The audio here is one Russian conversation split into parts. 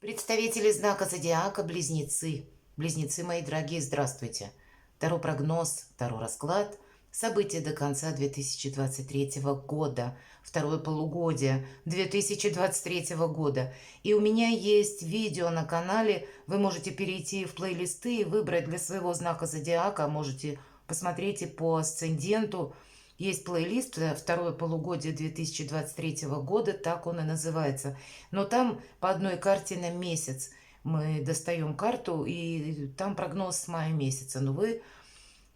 Представители знака зодиака Близнецы. Близнецы, мои дорогие, здравствуйте. Таро прогноз, Таро расклад. События до конца 2023 года. Второе полугодие 2023 года. И у меня есть видео на канале. Вы можете перейти в плейлисты и выбрать для своего знака зодиака. Можете посмотреть и по асценденту. Есть плейлист «Второе полугодие 2023 года», так он и называется. Но там по одной карте на месяц мы достаем карту, и там прогноз с мая месяца. Но вы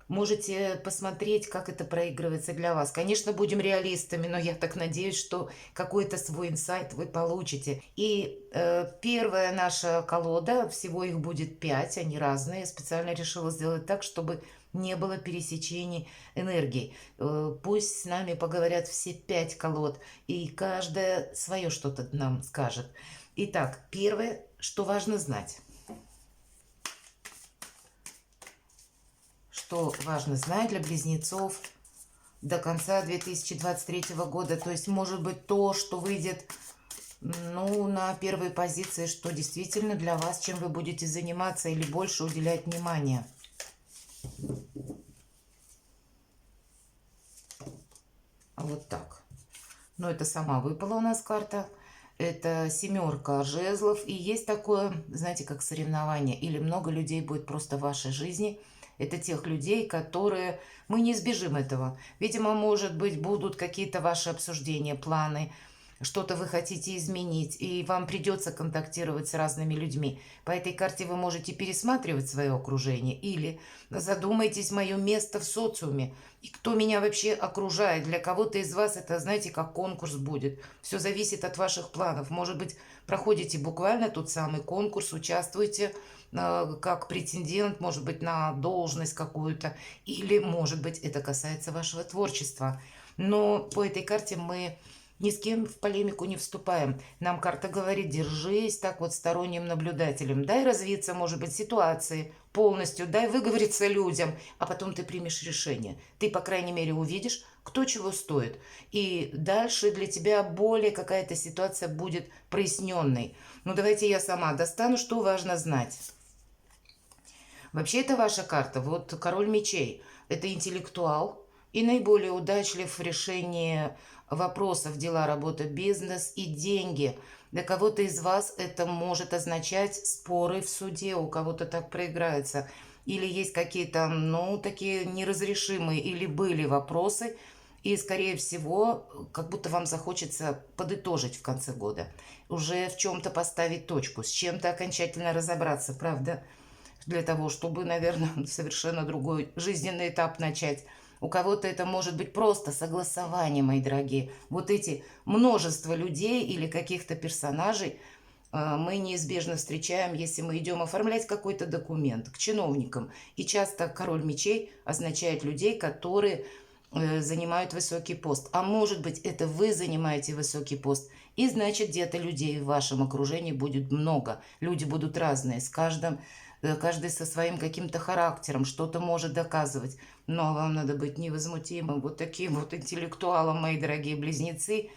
можете посмотреть, как это проигрывается для вас. Конечно, будем реалистами, но я так надеюсь, что какой-то свой инсайт вы получите. И первая наша колода, всего их будет 5, они разные. Специально решила сделать так, чтобы не было пересечений энергий. Пусть с нами поговорят все 5 колод, и каждая свое что-то нам скажет. Итак, первое, что важно знать. Что важно знать для близнецов до конца 2023 года. То есть, может быть, то, что выйдет, ну, на первой позиции, что действительно для вас, чем вы будете заниматься или больше уделять внимание. Вот так. Но это сама выпала у нас карта. Это семерка жезлов. И есть такое, знаете, как соревнование. Или много людей будет просто в вашей жизни. Это тех людей, которые... Мы не избежим этого. Видимо, может быть, будут какие-то ваши обсуждения, планы, что-то вы хотите изменить, и вам придется контактировать с разными людьми. По этой карте вы можете пересматривать свое окружение или задумайтесь мое место в социуме. И кто меня вообще окружает. Для кого-то из вас это, знаете, как конкурс будет. Все зависит от ваших планов. Может быть, проходите буквально тот самый конкурс, участвуете как претендент, может быть, на должность какую-то. Или, может быть, это касается вашего творчества. Но по этой карте мы ни с кем в полемику не вступаем. Нам карта говорит, держись так вот сторонним наблюдателем. Дай развиться, может быть, ситуации полностью, дай выговориться людям, а потом ты примешь решение. Ты, по крайней мере, увидишь, кто чего стоит. И дальше для тебя более какая-то ситуация будет проясненной. Ну, давайте я сама достану, что важно знать. Вообще, это ваша карта. Вот король мечей. Это интеллектуал и наиболее удачлив в решении вопросов, дела, работа, бизнес и деньги. Для кого-то из вас это может означать споры в суде, у кого-то так проиграется. Или есть какие-то, ну, такие неразрешимые или были вопросы, и, скорее всего, как будто вам захочется подытожить в конце года. Уже в чем-то поставить точку, с чем-то окончательно разобраться, правда? Для того, чтобы, наверное, совершенно другой жизненный этап начать. У кого-то это может быть просто согласование, мои дорогие. Вот эти множество людей или каких-то персонажей мы неизбежно встречаем, если мы идем оформлять какой-то документ к чиновникам. И часто король мечей означает людей, которые занимают высокий пост. А может быть, это вы занимаете высокий пост. И значит, где-то людей в вашем окружении будет много. Люди будут разные, каждый со своим каким-то характером, что-то может доказывать. Но вам надо быть невозмутимым, вот таким вот интеллектуалом, мои дорогие близнецы.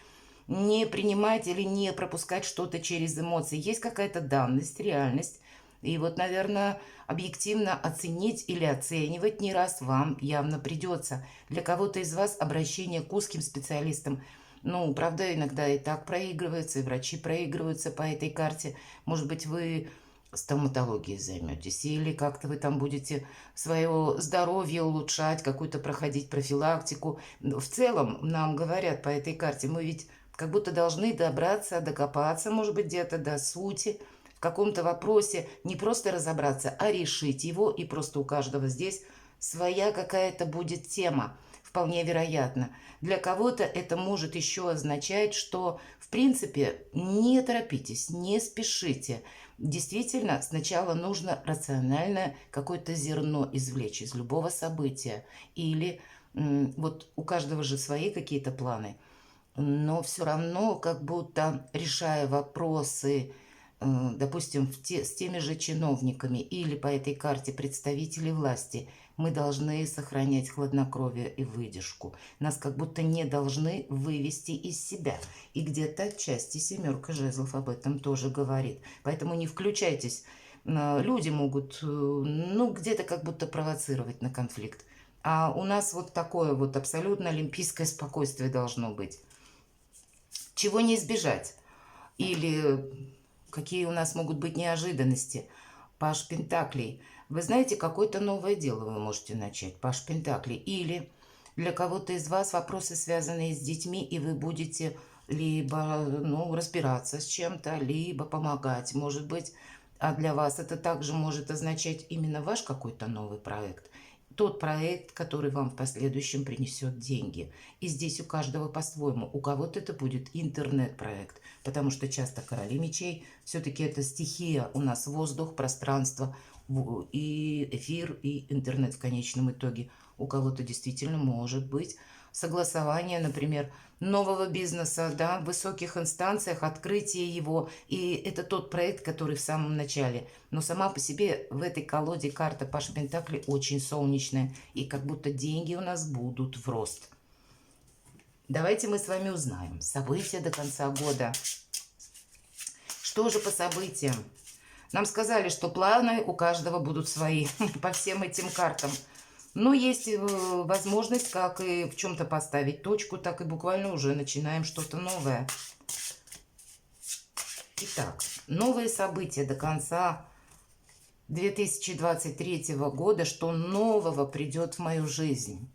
Не принимать или не пропускать что-то через эмоции. Есть какая-то данность, реальность. И вот, наверное, объективно оценить или оценивать не раз вам явно придется. Для кого-то из вас обращение к узким специалистам, ну, правда, иногда и так проигрывается, и врачи проигрываются по этой карте. Может быть, вы стоматологией займетесь, или как-то вы там будете свое здоровье улучшать, какую-то проходить профилактику. В целом, нам говорят по этой карте, мы ведь как будто должны добраться, докопаться, может быть, где-то до сути, в каком-то вопросе не просто разобраться, а решить его, и просто у каждого здесь своя какая-то будет тема, вполне вероятно. Для кого-то это может еще означать, что, в принципе, не торопитесь, не спешите. Действительно, сначала нужно рациональное какое-то зерно извлечь из любого события. Или вот у каждого же свои какие-то планы. Но все равно, как будто решая вопросы допустим, с теми же чиновниками или по этой карте представители власти, мы должны сохранять хладнокровие и выдержку. Нас как будто не должны вывести из себя. И где-то отчасти семерка жезлов об этом тоже говорит. Поэтому не включайтесь. Люди могут, ну, где-то как будто провоцировать на конфликт. А у нас вот такое вот абсолютно олимпийское спокойствие должно быть. Чего не избежать? Или какие у нас могут быть неожиданности? Паш Пентаклей. Вы знаете, какое-то новое дело вы можете начать. Паш Пентаклей. Или для кого-то из вас вопросы, связанные с детьми, и вы будете либо разбираться с чем-то, либо помогать, может быть. А для вас это также может означать именно ваш какой-то новый проект. Тот проект, который вам в последующем принесет деньги. И здесь у каждого по-своему. У кого-то это будет интернет-проект, потому что часто короли мечей, все-таки это стихия у нас воздух, пространство, и эфир, и интернет в конечном итоге. У кого-то действительно может быть согласование, например, нового бизнеса, да, в высоких инстанциях, открытие его. И это тот проект, который в самом начале. Но сама по себе в этой колоде карта Паш Пентакли очень солнечная. И как будто деньги у нас будут в рост. Давайте мы с вами узнаем события до конца года. Что же по событиям? Нам сказали, что планы у каждого будут свои по всем этим картам. Но есть возможность как и в чем-то поставить точку, так и буквально уже начинаем что-то новое. Итак, новые события до конца 2023 года. Что нового придет в мою жизнь?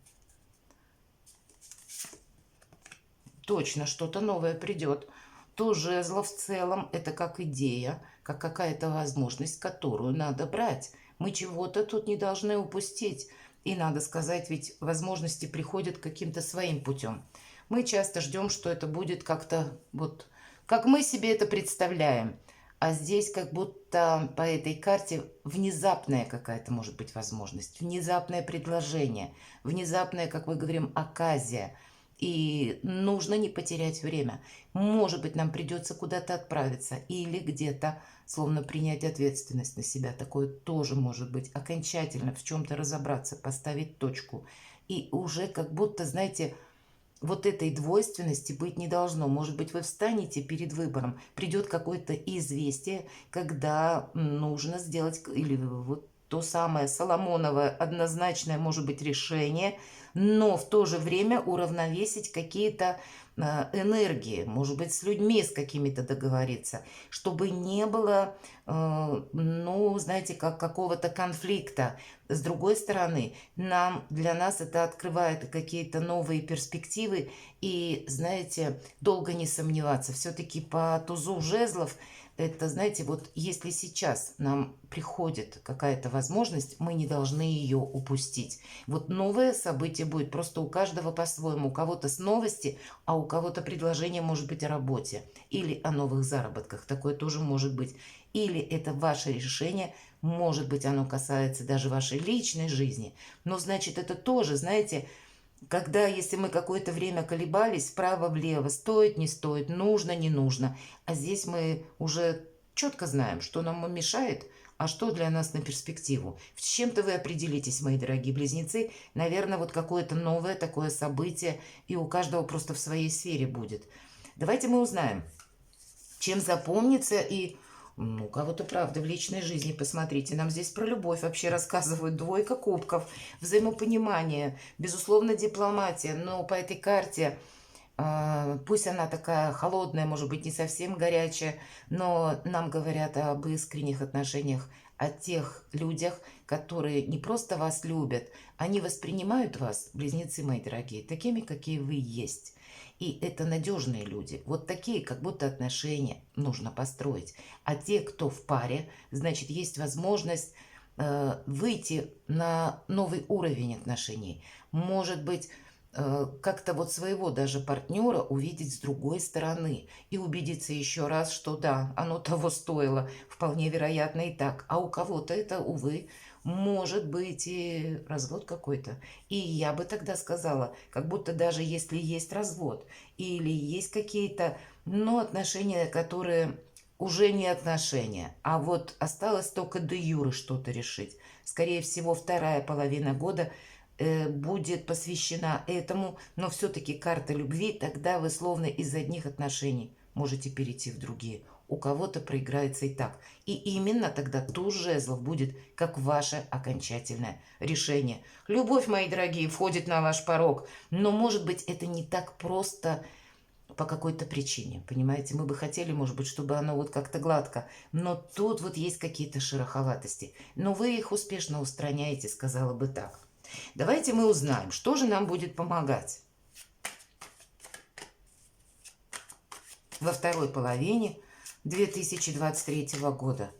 Точно, что-то новое придет. То жезло в целом это как идея, как какая-то возможность, которую надо брать. Мы чего-то тут не должны упустить. И надо сказать, ведь возможности приходят каким-то своим путем. Мы часто ждем, что это будет как-то вот, как мы себе это представляем. А здесь как будто по этой карте внезапная какая-то может быть возможность, внезапное предложение, внезапная, как мы говорим, оказия. И нужно не потерять время. Может быть, нам придется куда-то отправиться или где-то, словно принять ответственность на себя. Такое тоже может быть. Окончательно в чем-то разобраться, поставить точку. И уже как будто, знаете, вот этой двойственности быть не должно. Может быть, вы встанете перед выбором, придет какое-то известие, когда нужно сделать, или вот то самое Соломоновое однозначное, может быть, решение, но в то же время уравновесить какие-то энергии, может быть, с людьми с какими-то договориться, чтобы не было, ну, знаете, как какого-то конфликта. С другой стороны, для нас это открывает какие-то новые перспективы, и, знаете, долго не сомневаться. Все-таки по тузу жезлов это, знаете, вот если сейчас нам приходит какая-то возможность, мы не должны ее упустить. Вот новое событие будет просто у каждого по-своему. У кого-то с новости, а у кого-то предложение может быть о работе или о новых заработках. Такое тоже может быть. Или это ваше решение, может быть, оно касается даже вашей личной жизни. Но значит, это тоже, знаете, когда, если мы какое-то время колебались, вправо-влево, стоит, не стоит, нужно, не нужно. А здесь мы уже четко знаем, что нам мешает, а что для нас на перспективу. С чем-то вы определитесь, мои дорогие близнецы. Наверное, вот какое-то новое такое событие, и у каждого просто в своей сфере будет. Давайте мы узнаем, чем запомнится и... Ну, у кого-то правда в личной жизни, посмотрите, нам здесь про любовь вообще рассказывают, двойка кубков, взаимопонимание, безусловно, дипломатия, но по этой карте, пусть она такая холодная, может быть, не совсем горячая, но нам говорят об искренних отношениях, о тех людях, которые не просто вас любят, они воспринимают вас, близнецы мои дорогие, такими, какие вы есть. И это надежные люди. Вот такие, как будто отношения нужно построить. А те, кто в паре, значит, есть возможность выйти на новый уровень отношений. Может быть, как-то вот своего даже партнера увидеть с другой стороны и убедиться еще раз, что да, оно того стоило, вполне вероятно и так. А у кого-то это, увы, может быть и развод какой-то. И я бы тогда сказала, как будто даже если есть развод или есть какие-то, ну, отношения, которые уже не отношения, а вот осталось только де юре что-то решить. Скорее всего, вторая половина года будет посвящена этому, но все-таки карта любви, тогда вы словно из одних отношений можете перейти в другие. У кого-то проиграется и так. И именно тогда туз жезлов будет как ваше окончательное решение. Любовь, мои дорогие, входит на ваш порог, но, может быть, это не так просто по какой-то причине, понимаете? Мы бы хотели, может быть, чтобы оно вот как-то гладко, но тут вот есть какие-то шероховатости. Но вы их успешно устраняете, сказала бы так. Давайте мы узнаем, что же нам будет помогать во второй половине 2023 года.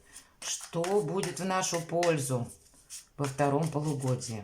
Что будет в нашу пользу во втором полугодии?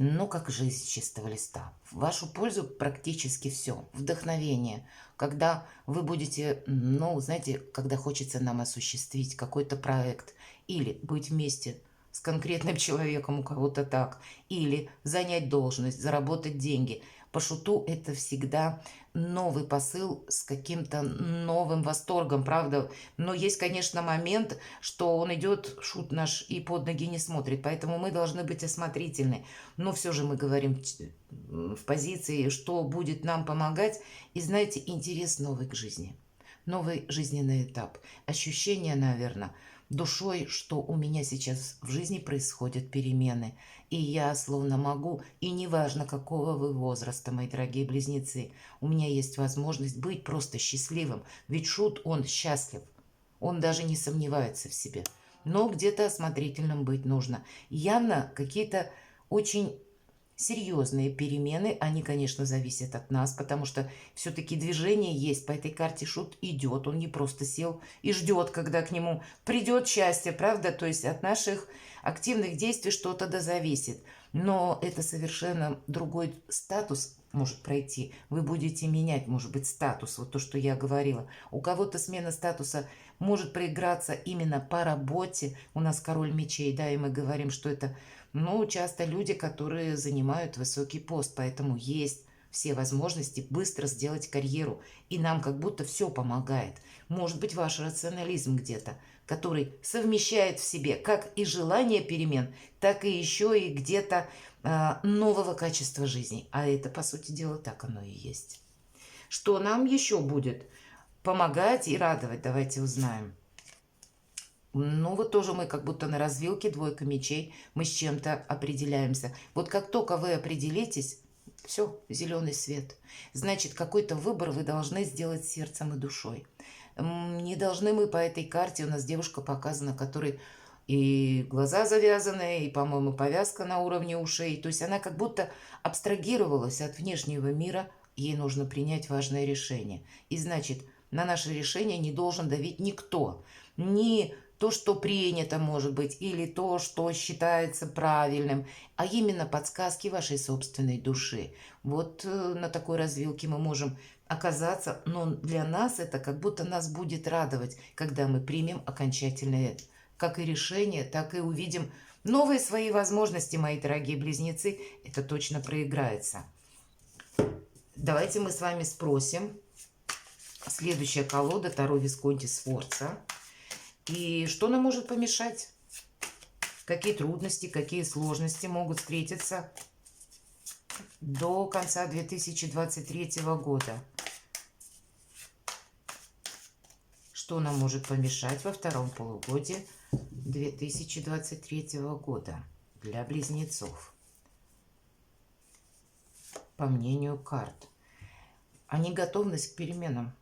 Ну, как жизнь с чистого листа. В вашу пользу практически все. Вдохновение. Когда вы будете, ну, знаете, когда хочется нам осуществить какой-то проект или быть вместе с конкретным человеком, у кого-то так, или занять должность, заработать деньги. По шуту это всегда новый посыл с каким-то новым восторгом, правда? Но есть, конечно, момент, что он идет, шут наш, и под ноги не смотрит, поэтому мы должны быть осмотрительны. Но все же мы говорим в позиции, что будет нам помогать. И знаете, интерес новый к жизни, новый жизненный этап, ощущение, наверное, душой, что у меня сейчас в жизни происходят перемены, и я словно могу, и неважно, какого вы возраста, мои дорогие близнецы, у меня есть возможность быть просто счастливым, ведь шут, он счастлив, он даже не сомневается в себе, но где-то осмотрительным быть нужно. Явно какие-то очень серьезные перемены, они, конечно, зависят от нас, потому что все-таки движение есть. По этой карте шут идет, он не просто сел и ждет, когда к нему придет счастье, правда? То есть от наших активных действий что-то да зависит. Но это совершенно другой статус может пройти. Вы будете менять, может быть, статус, вот то, что я говорила. У кого-то смена статуса может проиграться именно по работе. У нас король мечей, да, и мы говорим, что это, ну, часто люди, которые занимают высокий пост, поэтому есть все возможности быстро сделать карьеру, и нам как будто все помогает. Может быть, ваш рационализм где-то, который совмещает в себе как и желание перемен, так и еще и где-то нового качества жизни. А это, по сути дела, так оно и есть. Что нам еще будет помогать и радовать, давайте узнаем. Ну, вот тоже мы как будто на развилке, двойка мечей, мы с чем-то определяемся. Вот как только вы определитесь, все, зеленый свет. Значит, какой-то выбор вы должны сделать сердцем и душой. Не должны мы по этой карте, у нас девушка показана, которой и глаза завязаны, и, по-моему, повязка на уровне ушей. То есть она как будто абстрагировалась от внешнего мира, ей нужно принять важное решение. И значит, на наше решение не должен давить никто. Ни то, что принято, может быть, или то, что считается правильным, а именно подсказки вашей собственной души. Вот на такой развилке мы можем оказаться, но для нас это как будто нас будет радовать, когда мы примем окончательное как и решение, так и увидим новые свои возможности, мои дорогие близнецы. Это точно проиграется. Давайте мы с вами спросим. Следующая колода Таро Висконти Сфорца. И что нам может помешать? Какие трудности, какие сложности могут встретиться до конца 2023 года? Что нам может помешать во втором полугодии 2023 года для близнецов? По мнению карт. А не готовность к переменам.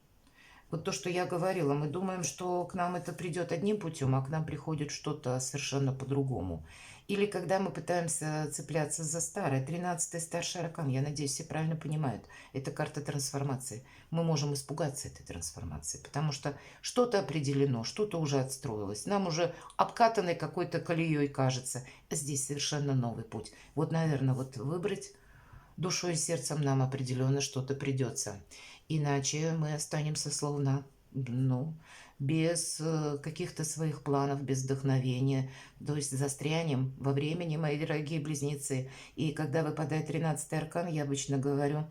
Вот то, что я говорила, мы думаем, что к нам это придет одним путем, а к нам приходит что-то совершенно по-другому. Или когда мы пытаемся цепляться за старое. 13-й старший аркан, я надеюсь, все правильно понимают. Это карта трансформации. Мы можем испугаться этой трансформации, потому что что-то определено, что-то уже отстроилось. Нам уже обкатанной какой-то колеей кажется. А здесь совершенно новый путь. Вот, наверное, вот выбрать душой и сердцем нам определенно что-то придется. Иначе мы останемся словно, ну, без каких-то своих планов, без вдохновения. То есть застрянем во времени, мои дорогие близнецы. И когда выпадает 13-й аркан, я обычно говорю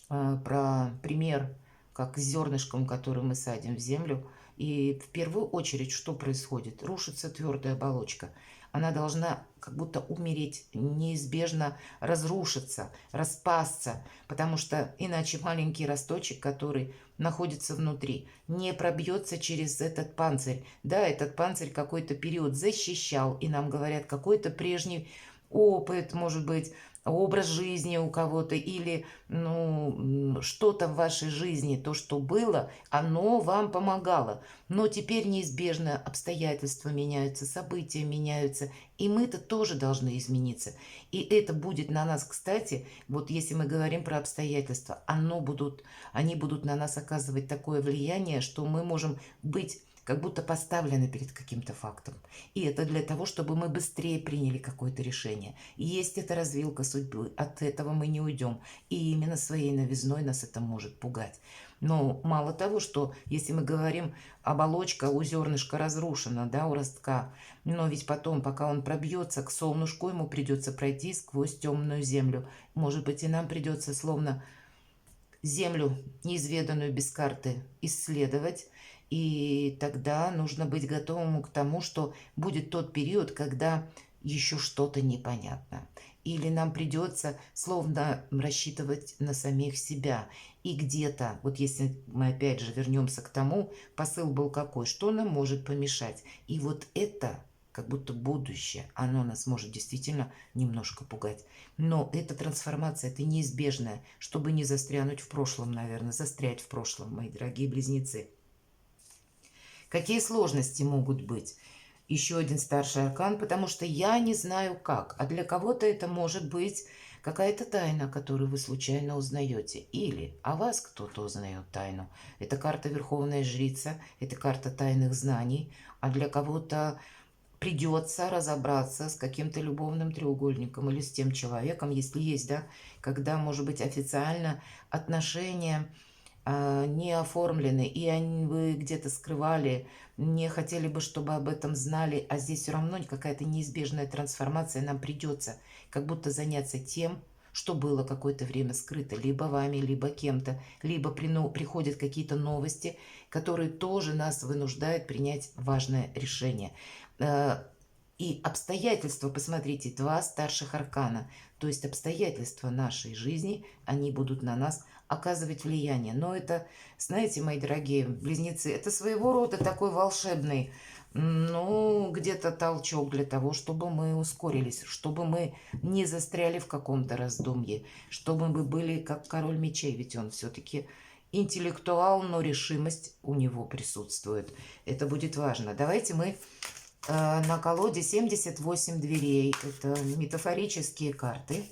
про пример, как с зернышком, который мы садим в землю. И в первую очередь что происходит? Рушится твердая оболочка. Она должна как будто умереть, неизбежно разрушиться, распасться, потому что иначе маленький росточек, который находится внутри, не пробьется через этот панцирь. Да, этот панцирь какой-то период защищал, и нам говорят, какой-то прежний опыт, может быть, образ жизни у кого-то или что-то в вашей жизни, то, что было, оно вам помогало. Но теперь неизбежно обстоятельства меняются, события меняются, и мы-то тоже должны измениться. И это будет на нас, кстати, вот если мы говорим про обстоятельства, они будут на нас оказывать такое влияние, что мы можем быть как будто поставлены перед каким-то фактом. И это для того, чтобы мы быстрее приняли какое-то решение. И есть эта развилка судьбы, от этого мы не уйдем. И именно своей новизной нас это может пугать. Но мало того, что если мы говорим, оболочка у зернышка разрушена, да, у ростка, но ведь потом, пока он пробьется к солнышку, ему придется пройти сквозь темную землю. Может быть, и нам придется словно землю неизведанную без карты исследовать, и тогда нужно быть готовым к тому, что будет тот период, когда еще что-то непонятно. Или нам придется словно рассчитывать на самих себя. И где-то, вот если мы опять же вернемся к тому, посыл был какой, что нам может помешать. И вот это как будто будущее, оно нас может действительно немножко пугать. Но эта трансформация, это неизбежная, чтобы не застрянуть в прошлом, наверное, застрять в прошлом, мои дорогие близнецы. Какие сложности могут быть? Еще один старший аркан, потому что я не знаю как, а для кого-то это может быть какая-то тайна, которую вы случайно узнаете, или о вас кто-то узнает тайну. Это карта Верховная Жрица, это карта тайных знаний, а для кого-то придется разобраться с каким-то любовным треугольником или с тем человеком, если есть, да, когда, может быть, официально отношения не оформлены, и вы где-то скрывали, не хотели бы, чтобы об этом знали, а здесь все равно какая-то неизбежная трансформация, нам придется как будто заняться тем, что было какое-то время скрыто либо вами, либо кем-то, либо приходят какие-то новости, которые тоже нас вынуждают принять важное решение. И обстоятельства, посмотрите, два старших аркана, то есть обстоятельства нашей жизни, они будут на нас оказывать влияние. Но это, знаете, мои дорогие близнецы, это своего рода такой волшебный, где-то толчок для того, чтобы мы ускорились, чтобы мы не застряли в каком-то раздумье, чтобы мы были как король мечей, ведь он все-таки интеллектуал, но решимость у него присутствует. Это будет важно. Давайте мы на колоде 78 дверей. Это метафорические карты.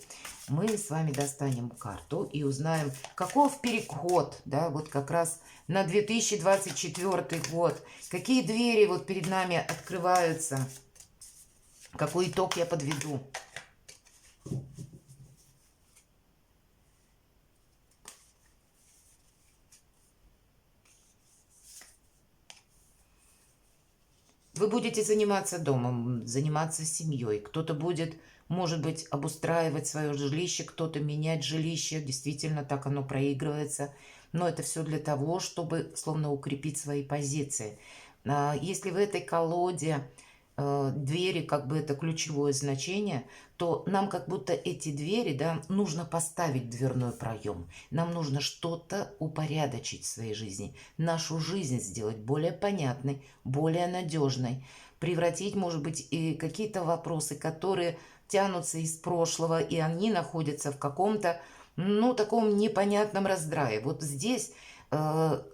Мы с вами достанем карту и узнаем, каков переход, да, вот как раз на 2024 год. Какие двери вот перед нами открываются. Какой итог я подведу. Вы будете заниматься домом, заниматься семьей. Кто-то будет, может быть, обустраивать свое жилище, кто-то менять жилище. Действительно, так оно проигрывается. Но это все для того, чтобы словно укрепить свои позиции. Если в этой колоде двери, как бы это ключевое значение, то нам как будто эти двери, да, нужно поставить в дверной проем. Нам нужно что-то упорядочить в своей жизни, нашу жизнь сделать более понятной, более надежной, превратить, может быть, и какие-то вопросы, которые тянутся из прошлого, и они находятся в каком-то, таком непонятном раздрае. Вот здесь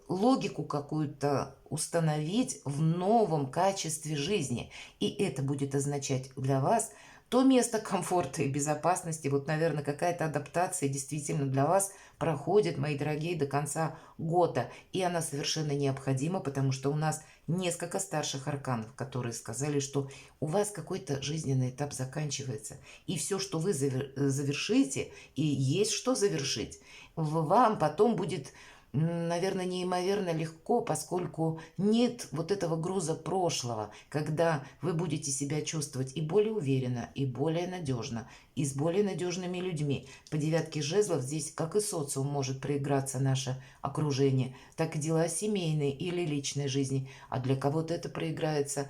логику какую-то установить в новом качестве жизни. И это будет означать для вас то место комфорта и безопасности. Вот, наверное, какая-то адаптация действительно для вас проходит, мои дорогие, до конца года. И она совершенно необходима, потому что у нас несколько старших арканов, которые сказали, что у вас какой-то жизненный этап заканчивается. И все, что вы завершите, и есть что завершить, вам потом будет наверное, неимоверно легко, поскольку нет вот этого груза прошлого, когда вы будете себя чувствовать и более уверенно, и более надежно, и с более надежными людьми. По девятке жезлов здесь, как и социум, может проиграться наше окружение, так и дела семейной или личной жизни. А для кого-то это проиграется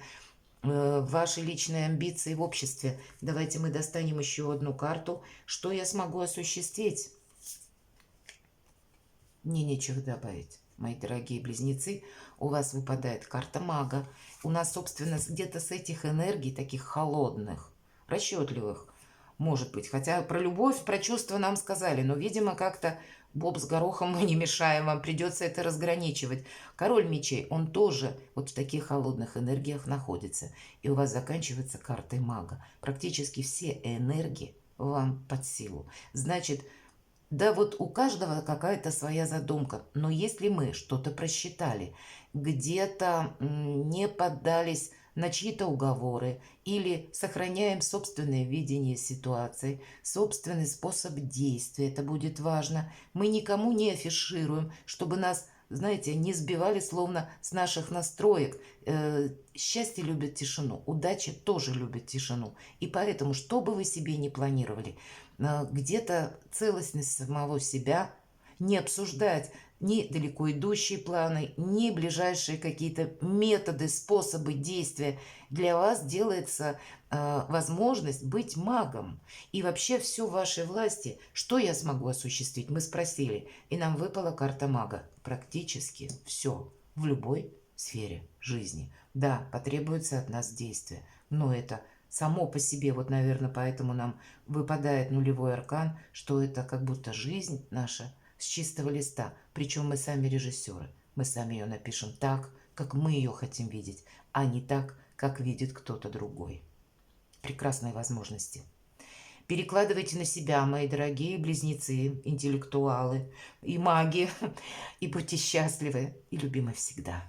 ваши личные амбиции в обществе. Давайте мы достанем еще одну карту. Что я смогу осуществить? Мне нечего добавить. Мои дорогие близнецы, у вас выпадает карта мага. У нас, собственно, где-то с этих энергий, таких холодных, расчетливых, может быть. Хотя про любовь, про чувства нам сказали, но, видимо, как-то боб с горохом мы не мешаем, вам придется это разграничивать. Король мечей, он тоже вот в таких холодных энергиях находится. И у вас заканчивается картой мага. Практически все энергии вам под силу. Значит, да, вот у каждого какая-то своя задумка, но если мы что-то просчитали, где-то не поддались на чьи-то уговоры или сохраняем собственное видение ситуации, собственный способ действия, это будет важно, мы никому не афишируем, чтобы нас, знаете, не сбивали словно с наших настроек. Счастье любит тишину, удача тоже любит тишину. И поэтому, что бы вы себе не планировали, где-то целостность самого себя, не обсуждать ни далеко идущие планы, ни ближайшие какие-то методы, способы действия. Для вас делается возможность быть магом. И вообще все в вашей власти. Что я смогу осуществить? Мы спросили, и нам выпала карта мага. Практически все в любой сфере жизни. Да, потребуется от нас действия, но это само по себе, вот, наверное, поэтому нам выпадает нулевой аркан, что это как будто жизнь наша с чистого листа. Причем мы сами режиссеры. Мы сами ее напишем так, как мы ее хотим видеть, а не так, как видит кто-то другой. Прекрасные возможности. Перекладывайте на себя, мои дорогие близнецы, интеллектуалы и маги, и будьте счастливы и любимы всегда.